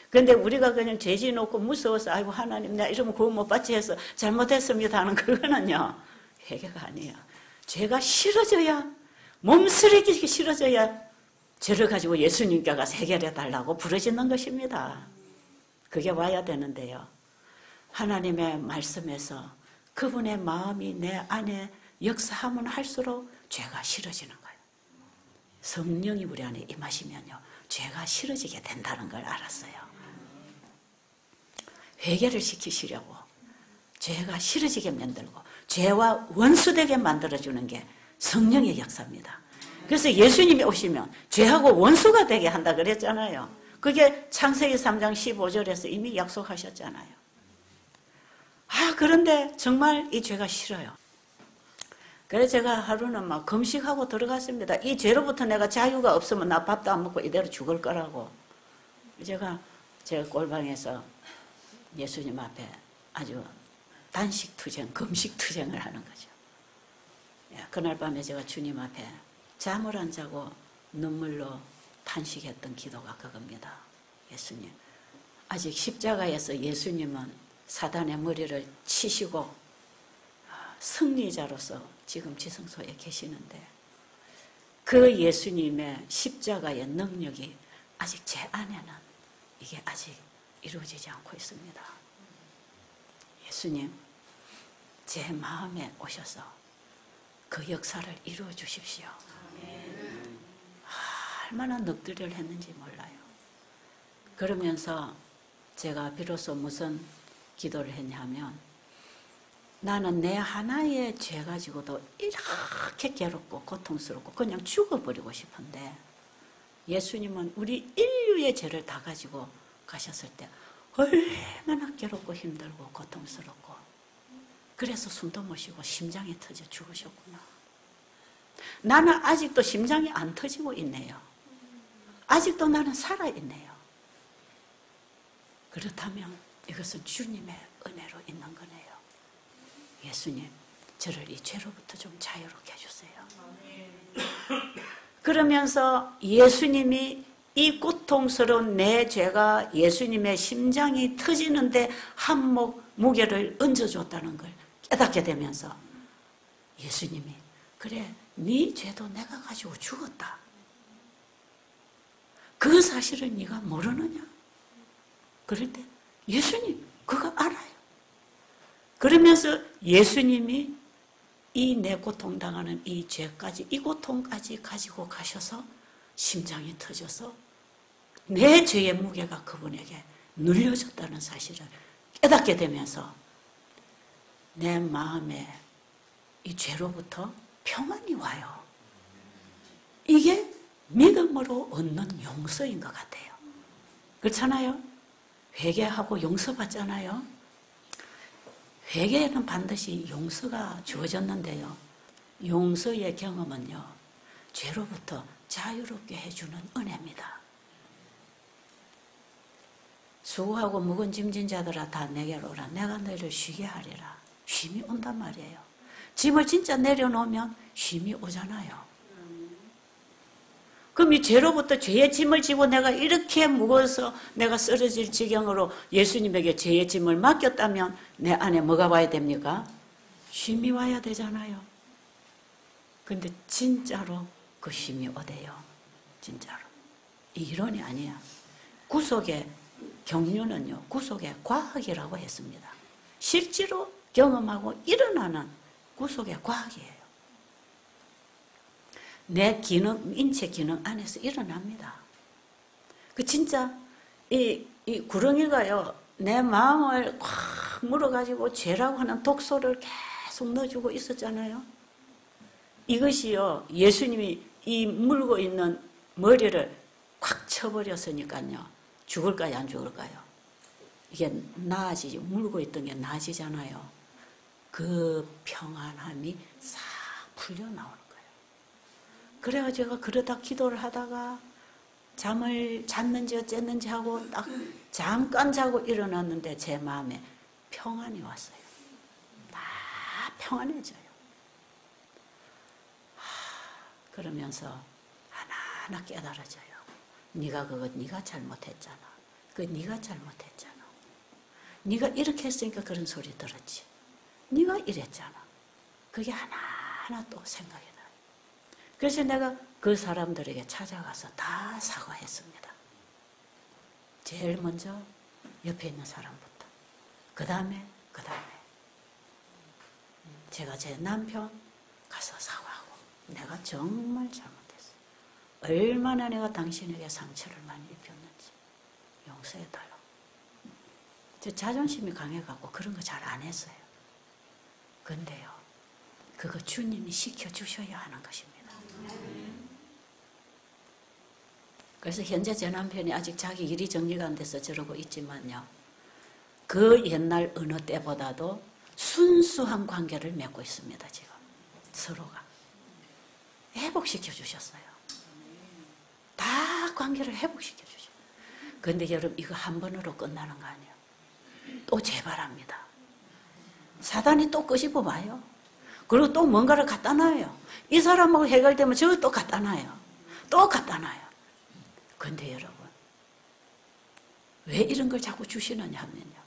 그런데 우리가 그냥 죄지 놓고 무서워서 아이고 하나님 내가 이러면 구원 못 받지 해서 잘못했습니다 하는 그거는요. 회개가 아니에요. 죄가 싫어져야 몸쓰레기 싫어져야 죄를 가지고 예수님께 가서 해결해 달라고 부르짖는 것입니다. 그게 와야 되는데요. 하나님의 말씀에서 그분의 마음이 내 안에 역사하면 할수록 죄가 싫어지는 거예요. 성령이 우리 안에 임하시면요. 죄가 싫어지게 된다는 걸 알았어요. 회개를 시키시려고 죄가 싫어지게 만들고 죄와 원수되게 만들어주는 게 성령의 역사입니다. 그래서 예수님이 오시면 죄하고 원수가 되게 한다 그랬잖아요. 그게 창세기 3장 15절에서 이미 약속하셨잖아요. 그런데 정말 이 죄가 싫어요. 그래서 제가 하루는 막 금식하고 들어갔습니다. 이 죄로부터 내가 자유가 없으면 나 밥도 안 먹고 이대로 죽을 거라고. 제가 꼴방에서 예수님 앞에 아주 단식 투쟁, 금식 투쟁을 하는 거죠. 그날 밤에 제가 주님 앞에 잠을 안 자고 눈물로 탄식했던 기도가 그겁니다. 예수님, 아직 십자가에서 예수님은 사단의 머리를 치시고 승리자로서 지금 지성소에 계시는데 그 예수님의 십자가의 능력이 아직 제 안에는 이게 아직 이루어지지 않고 있습니다. 예수님, 제 마음에 오셔서 그 역사를 이루어 주십시오. 얼마나 넋두리를 했는지 몰라요. 그러면서 제가 비로소 무슨 기도를 했냐면 나는 내 하나의 죄 가지고도 이렇게 괴롭고 고통스럽고 그냥 죽어버리고 싶은데 예수님은 우리 인류의 죄를 다 가지고 가셨을 때 얼마나 괴롭고 힘들고 고통스럽고 그래서 숨도 못 쉬고 심장이 터져 죽으셨구나. 나는 아직도 심장이 안 터지고 있네요. 아직도 나는 살아있네요. 그렇다면 이것은 주님의 은혜로 있는 거네요. 예수님, 저를 이 죄로부터 좀 자유롭게 해주세요. 그러면서 예수님이 이 고통스러운 내 죄가 예수님의 심장이 터지는데 한몫 무게를 얹어줬다는 걸 깨닫게 되면서 예수님이 그래, 네 죄도 내가 가지고 죽었다. 그 사실을 네가 모르느냐? 그럴 때 예수님 그거 알아요. 그러면서 예수님이 이 내 고통당하는 이 죄까지 이 고통까지 가지고 가셔서 심장이 터져서 내 죄의 무게가 그분에게 눌려졌다는 사실을 깨닫게 되면서 내 마음에 이 죄로부터 평안이 와요. 이게 믿음으로 얻는 용서인 것 같아요. 그렇잖아요? 회개하고 용서받잖아요. 회개에는 반드시 용서가 주어졌는데요. 용서의 경험은요, 죄로부터 자유롭게 해주는 은혜입니다. 수고하고 무거운 짐진 자들아 다 내게로 오라. 내가 너희를 쉬게 하리라. 쉼이 온단 말이에요. 짐을 진짜 내려놓으면 쉼이 오잖아요. 그럼 이 죄로부터 죄의 짐을 지고 내가 이렇게 무거워서 내가 쓰러질 지경으로 예수님에게 죄의 짐을 맡겼다면 내 안에 뭐가 와야 됩니까? 쉼이 와야 되잖아요. 근데 진짜로 그 쉼이 오대요. 진짜로. 이론이 아니야. 구속의 경륜은요, 구속의 과학이라고 했습니다. 실제로 경험하고 일어나는 구속의 과학이에요. 내 기능, 인체 기능 안에서 일어납니다. 그 진짜 이 구렁이가요, 내 마음을 꽉 물어가지고 죄라고 하는 독소를 계속 넣어주고 있었잖아요. 이것이요, 예수님이 이 물고 있는 머리를 꽉 쳐버렸으니까요, 죽을까요, 안 죽을까요? 이게 나아지지, 물고 있던 게 나아지잖아요. 그 평안함이 싹 풀려 나오는 거예요. 그래가지고 제가 그러다 기도를 하다가 잠을 잤는지 어쨌는지 하고 딱 잠깐 자고 일어났는데 제 마음에 평안이 왔어요. 다 평안해져요. 그러면서 하나하나 깨달아져요. 네가 그거 네가 잘못했잖아. 그거 네가 잘못했잖아. 네가 이렇게 했으니까 그런 소리 들었지. 네가 이랬잖아. 그게 하나하나 또 생각이 나요. 그래서 내가 그 사람들에게 찾아가서 다 사과했습니다. 제일 먼저 옆에 있는 사람부터. 그 다음에 제가 제 남편 가서 사과하고 내가 정말 잘못했어. 얼마나 내가 당신에게 상처를 많이 입혔는지 용서해달라고. 제 자존심이 강해갖고 그런 거 잘 안 했어요. 근데요, 그거 주님이 시켜주셔야 하는 것입니다. 그래서 현재 제 남편이 아직 자기 일이 정리가 안 돼서 저러고 있지만요, 그 옛날 어느 때보다도 순수한 관계를 맺고 있습니다. 지금 서로가 회복시켜 주셨어요. 다 관계를 회복시켜 주셨어요. 그런데 여러분, 이거 한 번으로 끝나는 거 아니에요. 또 재발합니다. 사단이 또 끄집어 봐요. 그리고 또 뭔가를 갖다 놔요. 이 사람하고 해결되면 저거 또 갖다 놔요. 또 갖다 놔요. 근데 여러분, 왜 이런 걸 자꾸 주시느냐 하면요.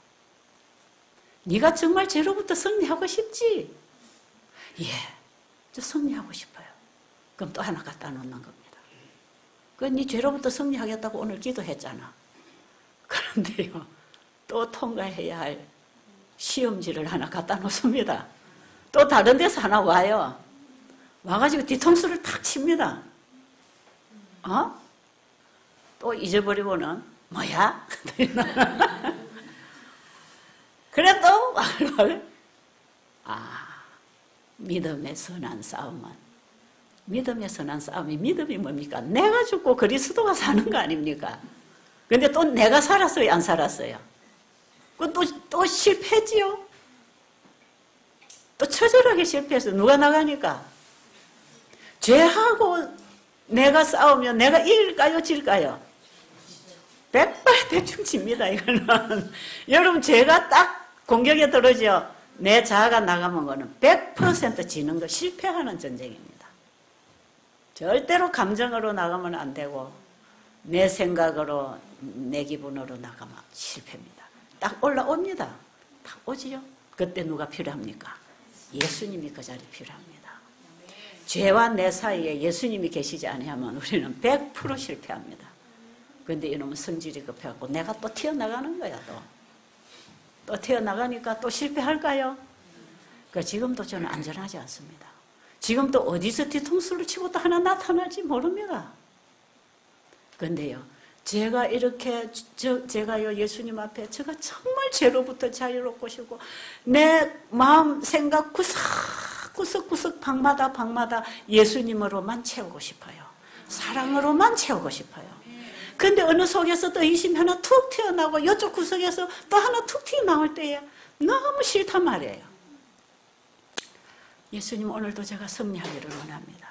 네가 정말 죄로부터 승리하고 싶지? 예, 저 승리하고 싶어요. 그럼 또 하나 갖다 놓는 겁니다. 네 죄로부터 승리하겠다고 오늘 기도했잖아. 그런데요, 또 통과해야 할 시험지를 하나 갖다 놓습니다. 또 다른 데서 하나 와요. 와가지고 뒤통수를 탁 칩니다. 또 잊어버리고는 뭐야? 그래도 믿음의 선한 싸움은, 믿음의 선한 싸움이, 믿음이 뭡니까? 내가 죽고 그리스도가 사는 거 아닙니까? 근데 또 내가 살았어요, 안 살았어요? 또 실패했지요? 또 처절하게 실패해서 누가 나가니까? 죄하고 내가 싸우면 내가 이길까요, 질까요? 100발 대충 집니다, 이거는. 여러분, 죄가 딱 공격에 들어오죠? 내 자아가 나가면 거는 100% 지는 거, 실패하는 전쟁입니다. 절대로 감정으로 나가면 안 되고, 내 생각으로, 내 기분으로 나가면 실패입니다. 딱 올라옵니다. 딱 오지요? 그때 누가 필요합니까? 예수님이 그 자리에 필요합니다. 죄와 내 사이에 예수님이 계시지 않으면 우리는 100% 실패합니다. 그런데 이놈은 성질이 급해갖고 내가 또 튀어나가는 거야, 또 튀어나가니까 또 실패할까요? 그러니까 지금도 저는 안전하지 않습니다. 지금도 어디서 뒤통수를 치고 또 하나 나타날지 모릅니다. 그런데요, 제가 이렇게, 제가요, 예수님 앞에 제가 정말 죄로부터 자유롭고 싶고, 내 마음, 생각 구석구석 방마다 예수님으로만 채우고 싶어요. 사랑으로만 채우고 싶어요. 근데 어느 속에서 또 의심이 하나 툭 튀어나오고, 이쪽 구석에서 또 하나 툭 튀어나올 때에 너무 싫단 말이에요. 예수님, 오늘도 제가 승리하기를 원합니다.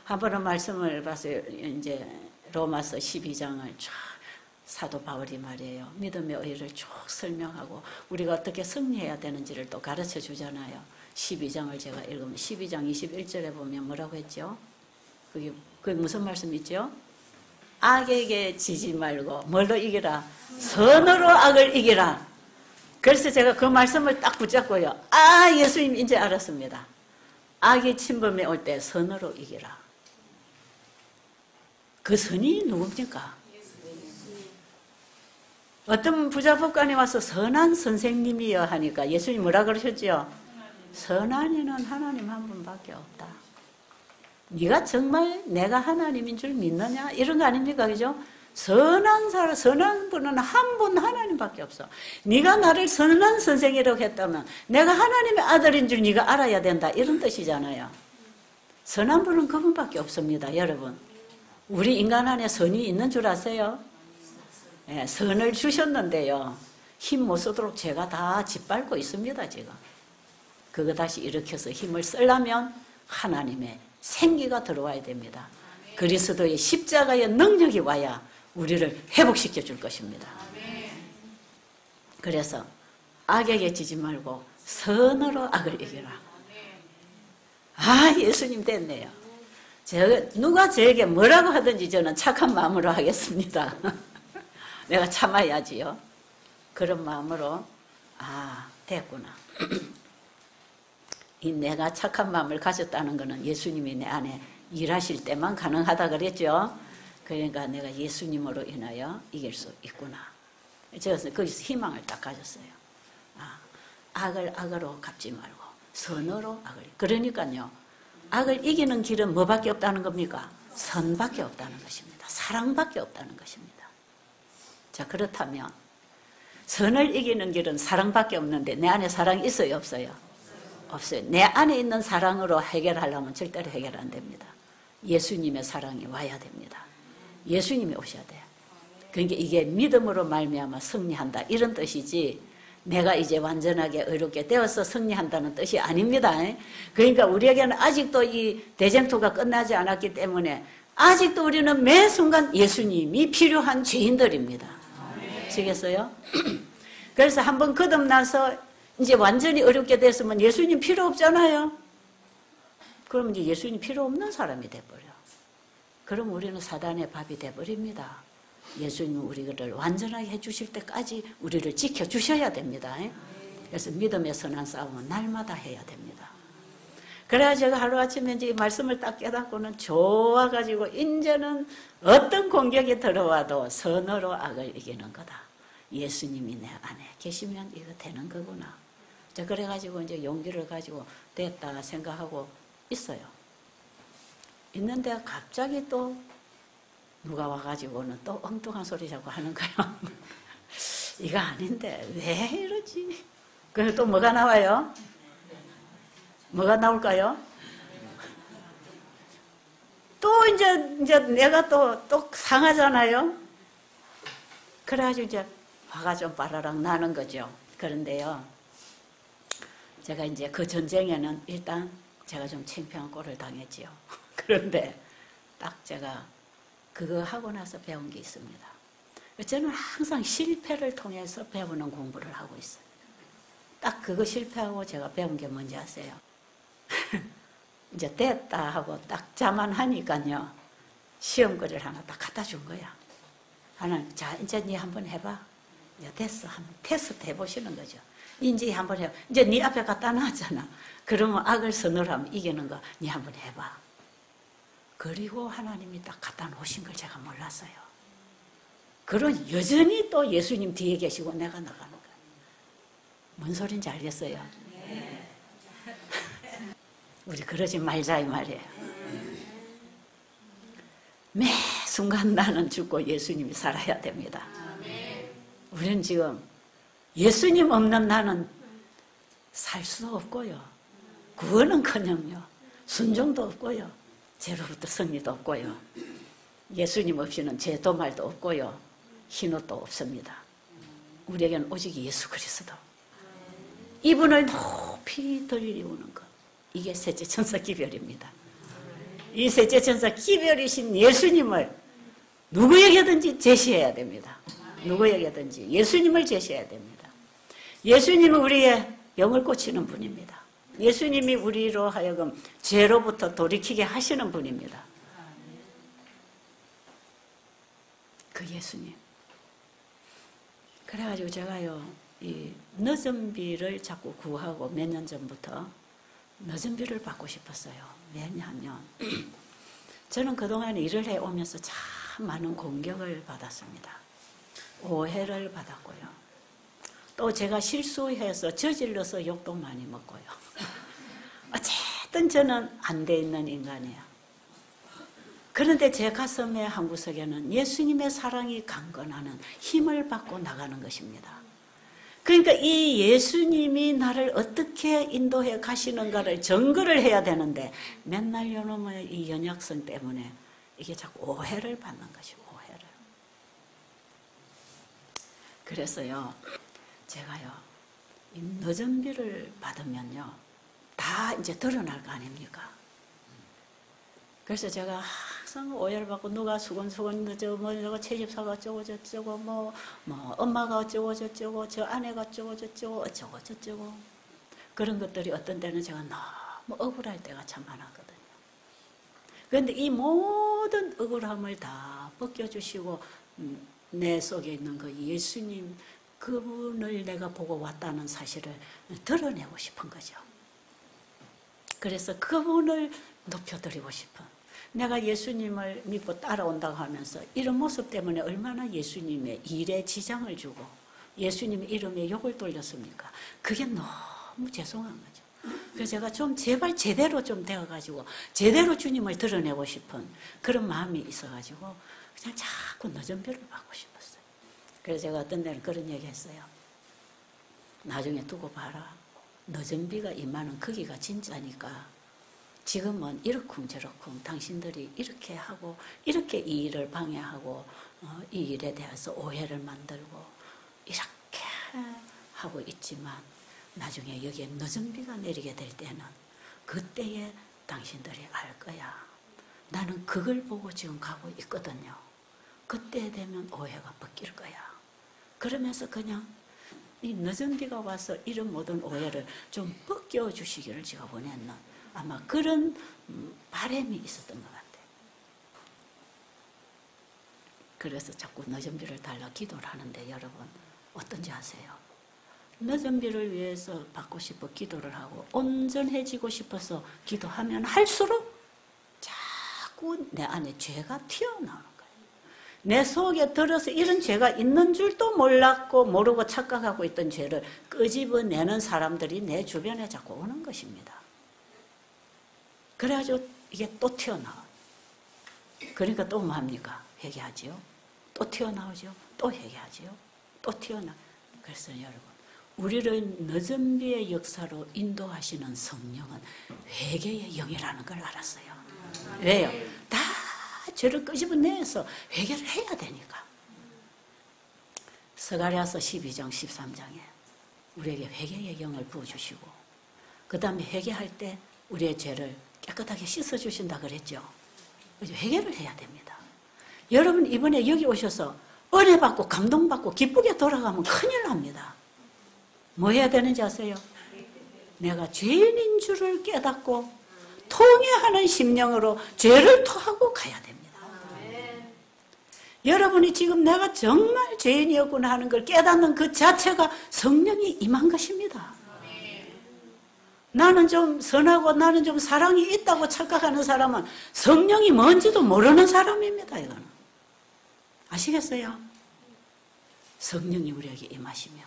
한 번은 말씀을 봤어요. 이제 로마서 12장을 쫙 사도 바울이 말이에요. 믿음의 의의를 쭉 설명하고 우리가 어떻게 승리해야 되는지를 또 가르쳐 주잖아요. 12장을 제가 읽으면 12장 21절에 보면 뭐라고 했죠? 그게 무슨 말씀이죠? 악에게 지지 말고 뭘로 이기라? 선으로 악을 이기라. 그래서 제가 그 말씀을 딱 붙잡고요. 예수님 이제 알았습니다. 악이 침범해 올 때 선으로 이기라. 그 선이 누굽니까? 어떤 부자법관이 와서 선한 선생님이여 하니까 예수님 뭐라 그러셨죠? 선한 이는 하나님 한 분밖에 없다. 네가 정말 내가 하나님인 줄 믿느냐? 이런 거 아닙니까? 그죠? 선한 분은 한 분 하나님밖에 없어. 네가 나를 선한 선생이라고 했다면 내가 하나님의 아들인 줄 네가 알아야 된다. 이런 뜻이잖아요. 선한 분은 그분밖에 없습니다. 여러분, 우리 인간 안에 선이 있는 줄 아세요? 네, 선을 주셨는데요, 힘 못 쓰도록 제가 다 짓밟고 있습니다. 지금 그거 다시 일으켜서 힘을 쓰려면 하나님의 생기가 들어와야 됩니다. 그리스도의 십자가의 능력이 와야 우리를 회복시켜 줄 것입니다. 그래서 악에게 지지 말고 선으로 악을 이겨라. 예수님 됐네요. 누가 저에게 뭐라고 하든지 저는 착한 마음으로 하겠습니다. 내가 참아야지요. 그런 마음으로 됐구나. 이 내가 착한 마음을 가졌다는 것은 예수님이 내 안에 일하실 때만 가능하다 그랬죠. 그러니까 내가 예수님으로 인하여 이길 수 있구나. 제가 거기서 희망을 딱 가졌어요. 악을 악으로 갚지 말고 선으로 악을. 그러니까요, 악을 이기는 길은 뭐밖에 없다는 겁니까? 선밖에 없다는 것입니다. 사랑밖에 없다는 것입니다. 자, 그렇다면 선을 이기는 길은 사랑밖에 없는데 내 안에 사랑이 있어요, 없어요? 없어요. 내 안에 있는 사랑으로 해결하려면 절대로 해결 안 됩니다. 예수님의 사랑이 와야 됩니다. 예수님이 오셔야 돼요. 그러니까 이게 믿음으로 말미암아 승리한다, 이런 뜻이지 내가 이제 완전하게 의롭게 되어서 승리한다는 뜻이 아닙니다. 그러니까 우리에게는 아직도 이 대쟁투가 끝나지 않았기 때문에 아직도 우리는 매 순간 예수님이 필요한 죄인들입니다. 아시겠어요? 그래서 한번 거듭나서 이제 완전히 어렵게 됐으면 예수님 필요 없잖아요. 그러면 이제 예수님 필요 없는 사람이 돼버려. 그럼 우리는 사단의 밥이 돼버립니다. 예수님은 우리를 완전하게 해주실 때까지 우리를 지켜주셔야 됩니다. 그래서 믿음의 선한 싸움은 날마다 해야 됩니다. 그래야 제가 하루아침에 이제 이 말씀을 딱 깨닫고는 좋아가지고 이제는 어떤 공격이 들어와도 선으로 악을 이기는 거다. 예수님이 내 안에 계시면 이거 되는 거구나. 그래가지고 이제 용기를 가지고 됐다 생각하고 있어요. 있는데 갑자기 또 누가 와가지고는 또 엉뚱한 소리 자꾸 하는 거예요. 이거 아닌데 왜 이러지? 그럼 또 뭐가 나와요? 뭐가 나올까요? 또 이제 내가 또 상하잖아요. 그래가지고 이제 화가 좀 빠라락 나는 거죠. 그런데요, 제가 이제 그 전쟁에는 일단 제가 좀 창피한 꼴을 당했지요. 그런데 딱 제가 그거 하고 나서 배운 게 있습니다. 저는 항상 실패를 통해서 배우는 공부를 하고 있어요. 딱 그거 실패하고 제가 배운 게 뭔지 아세요? 이제 됐다 하고 딱 자만하니까요, 시험거리를 하나 딱 갖다 준 거야. 하나님, 자, 이제 니 한번 해봐. 이제 됐어. 한번 테스트 해보시는 거죠. 이제 한번 해봐. 이제 니 앞에 갖다 놨잖아. 그러면 악을 선으로 하면 이기는 거, 니 한번 해봐. 그리고 하나님이 딱 갖다 놓으신 걸 제가 몰랐어요. 그런 여전히 또 예수님 뒤에 계시고 내가 나가는 거예요. 뭔 소린지 알겠어요? 네. 우리 그러지 말자 이 말이에요. 매 순간 나는 죽고 예수님이 살아야 됩니다. 우리는 지금 예수님 없는 나는 살 수도 없고요. 구원은커녕요, 순종도 없고요, 죄로부터 승리도 없고요, 예수님 없이는 죄도 말도 없고요, 희노도 없습니다. 우리에게는 오직 예수 그리스도, 이분을 높이 들리우는 것, 이게 셋째 천사 기별입니다. 이 셋째 천사 기별이신 예수님을 누구에게든지 제시해야 됩니다. 누구에게든지 예수님을 제시해야 됩니다. 예수님은 우리의 병을 고치는 분입니다. 예수님이 우리로 하여금 죄로부터 돌이키게 하시는 분입니다. 그 예수님. 그래가지고 제가요, 이 늦은 비를 자꾸 구하고 몇 년 전부터 늦은 비를 받고 싶었어요. 왜냐하면 저는 그동안 일을 해오면서 참 많은 공격을 받았습니다. 오해를 받았고요. 또 제가 실수해서 저질러서 욕도 많이 먹고요. 어쨌든 저는 안 돼 있는 인간이에요. 그런데 제 가슴의 한 구석에는 예수님의 사랑이 강건하는 힘을 받고 나가는 것입니다. 그러니까 이 예수님이 나를 어떻게 인도해 가시는가를 증거를 해야 되는데 맨날 요놈의 이 연약성 때문에 이게 자꾸 오해를 받는 것이고, 오해를. 그래서요, 제가요, 이 늦은 비를 받으면요, 다 이제 드러날 거 아닙니까? 그래서 제가 항상 오해를 받고, 누가 수건수건 늦어, 뭐, 채집사가 어쩌고 저쩌고, 뭐, 엄마가 어쩌고 저쩌고, 저 아내가 어쩌고 저쩌고, 어쩌고 저쩌고. 그런 것들이 어떤 때는 제가 너무 억울할 때가 참 많았거든요. 그런데 이 모든 억울함을 다 벗겨주시고, 내 속에 있는 그 예수님, 그분을 내가 보고 왔다는 사실을 드러내고 싶은 거죠. 그래서 그분을 높여드리고 싶은, 내가 예수님을 믿고 따라온다고 하면서 이런 모습 때문에 얼마나 예수님의 일에 지장을 주고 예수님의 이름에 욕을 돌렸습니까? 그게 너무 죄송한 거죠. 그래서 제가 좀 제발 제대로 좀 되어가지고 제대로 주님을 드러내고 싶은 그런 마음이 있어가지고 그냥 자꾸 늦은 별을 받고 싶었어요. 그래서 제가 어떤 데는 그런 얘기 했어요. 나중에 두고 봐라. 늦은 비가 임하는 거기가 진짜니까 지금은 이러쿵저러쿵 당신들이 이렇게 하고 이렇게 이 일을 방해하고 이 일에 대해서 오해를 만들고 이렇게 하고 있지만 나중에 여기에 늦은 비가 내리게 될 때는 그때에 당신들이 알 거야. 나는 그걸 보고 지금 가고 있거든요. 그때 되면 오해가 벗길 거야. 그러면서 그냥 이 늦은 비가 와서 이런 모든 오해를 좀 벗겨주시기를 제가 원했는 아마 그런 바람이 있었던 것 같아요. 그래서 자꾸 늦은 비를 달라 기도를 하는데 여러분 어떤지 아세요? 늦은 비를 위해서 받고 싶어 기도를 하고 온전해지고 싶어서 기도하면 할수록 자꾸 내 안에 죄가 튀어나오는 거예요. 내 속에 들어서 이런 죄가 있는 줄도 몰랐고 모르고 착각하고 있던 죄를 끄집어내는 사람들이 내 주변에 자꾸 오는 것입니다. 그래가지고 이게 또 튀어나와요. 그러니까 또 뭐합니까? 회개하지요. 또 튀어나오죠. 또 회개하지요. 또 튀어나와요. 그래서 여러분 우리를 늦은 비의 역사로 인도하시는 성령은 회개의 영이라는 걸 알았어요. 왜요? 다 죄를 끄집어내서 회개를 해야 되니까. 스가랴서 12장 13장에 우리에게 회개의 영을 부어주시고 그 다음에 회개할 때 우리의 죄를 깨끗하게 씻어주신다 그랬죠. 회개를 해야 됩니다. 여러분 이번에 여기 오셔서 은혜 받고 감동받고 기쁘게 돌아가면 큰일 납니다. 뭐 해야 되는지 아세요? 내가 죄인인 줄을 깨닫고 통회하는 심령으로 죄를 토하고 가야 됩니다. 여러분이 지금 내가 정말 죄인이었구나 하는 걸 깨닫는 그 자체가 성령이 임한 것입니다. 나는 좀 선하고 나는 좀 사랑이 있다고 착각하는 사람은 성령이 뭔지도 모르는 사람입니다. 이거는 아시겠어요? 성령이 우리에게 임하시면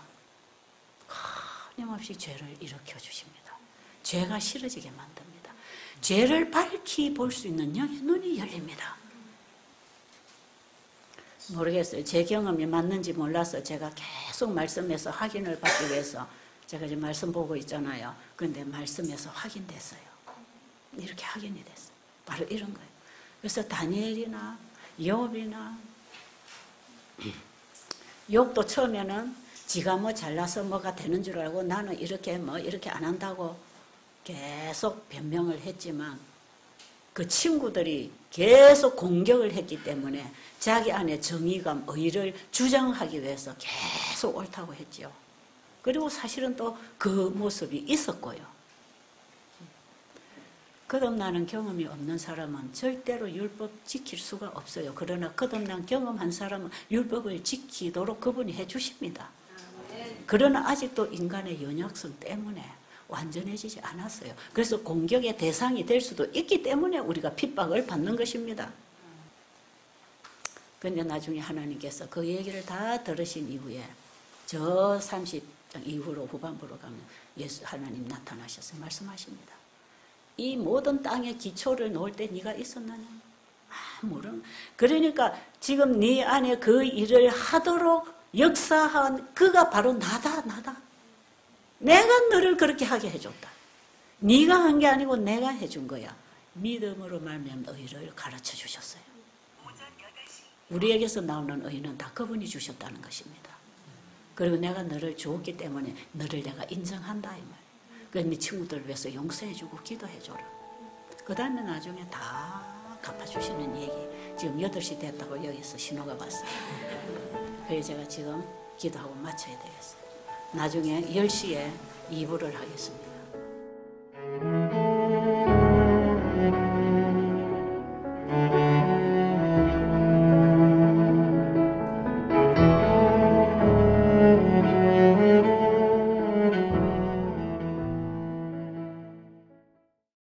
끊임없이 죄를 일으켜 주십니다. 죄가 싫어지게 만듭니다. 죄를 밝히 볼 수 있는 영의 눈이 열립니다. 모르겠어요. 제 경험이 맞는지 몰라서 제가 계속 말씀에서 확인을 받기 위해서 제가 지금 말씀 보고 있잖아요. 그런데 말씀에서 확인됐어요. 이렇게 확인이 됐어요. 바로 이런 거예요. 그래서 다니엘이나 욥이나 욥도 처음에는 지가 뭐 잘나서 뭐가 되는 줄 알고 나는 이렇게 안 한다고 계속 변명을 했지만 그 친구들이 계속 공격을 했기 때문에 자기 안에 정의감, 의를 주장하기 위해서 계속 옳다고 했죠. 그리고 사실은 또 그 모습이 있었고요. 거듭나는 경험이 없는 사람은 절대로 율법 지킬 수가 없어요. 그러나 거듭난 경험한 사람은 율법을 지키도록 그분이 해주십니다. 그러나 아직도 인간의 연약성 때문에 완전해지지 않았어요. 그래서 공격의 대상이 될 수도 있기 때문에 우리가 핍박을 받는 것입니다. 그런데 나중에 하나님께서 그 얘기를 다 들으신 이후에 저 30장 이후로 후반부로 가면 예수 하나님 나타나셔서 말씀하십니다. 이 모든 땅의 기초를 놓을 때 네가 있었느냐? 모르는. 그러니까 지금 네 안에 그 일을 하도록 역사한 그가 바로 나다. 내가 너를 그렇게 하게 해줬다. 네가 한 게 아니고 내가 해준 거야. 믿음으로 말미암아 의를 가르쳐 주셨어요. 우리에게서 나오는 의는 다 그분이 주셨다는 것입니다. 그리고 내가 너를 주었기 때문에 너를 내가 인정한다 이 말. 그래서 네 친구들을 위해서 용서해주고 기도해줘라. 그 다음에 나중에 다 갚아주시는 얘기. 지금 8시 됐다고 여기서 신호가 왔어요. 그래서 제가 지금 기도하고 마쳐야 되겠어요. 나중에 10시에 2부를 하겠습니다.